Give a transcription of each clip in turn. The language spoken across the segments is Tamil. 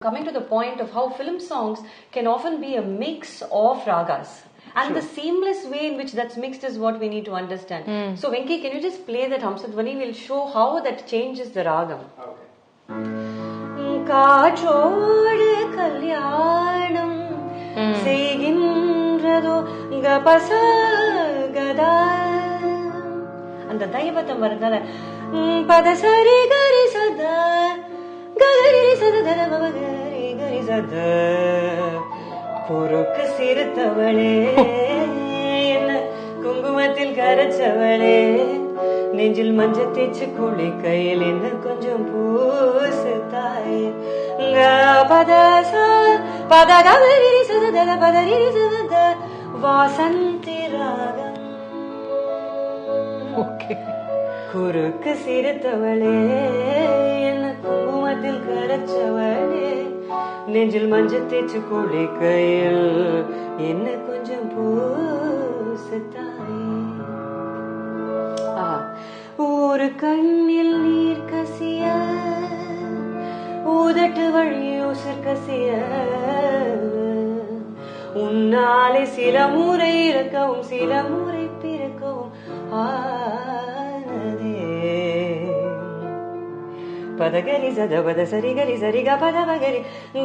Coming to the point of how film songs can often be a mix of ragas. And the seamless way in which that's mixed is what we need to understand. So Venki, can you just play that Hamsadvani? We'll show how that changes the ragam. Okay. காற்றோடு கல்யாணம் செய்கின்றதோ கபசகதா அந்த தைவத்தம் வரதால பத சரி கரி சத கரி சத தரமகரி கரி சத பொறுக்கு சிறுத்தவளே என்ன குங்குமத்தில் கரைச்சவளே நெஞ்சில் மஞ்ச தேச்சு குளி கையில் என்ன கொஞ்சம் பூசு தாய் பதகரி சத பதரி சத வாசந்தி ராகம் குறுக்கு சிறுத்தவளே என்ன குங்குமத்தில் கரைச்சவளே நெஞ்சில் மஞ்ச தேச்சு குளி கையில் என்ன கொஞ்சம் பூசு தாய். ஒரு கண்ணில் நீர் கசிய ஊதட்டு வழி உசிர் கசிய உன்னாலே சில முறை இறக்கவும் சில முறை பிறக்கவும் ஆனதே பதகரி சத பத சரி கரி சரி க பத பகரி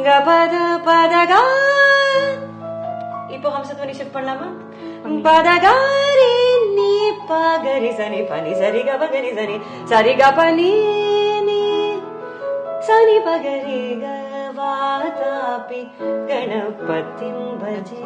க பத பதகா. இப்போ ஹம்சத்வனி ஷிஃப்ட் பண்ணலாமா? பதகாரி நீ பகரி சனி பனி சரி க பகரி சனி சரி க பனி நீ சனி பகரி க வாதாபி கணபதிம் பஜே.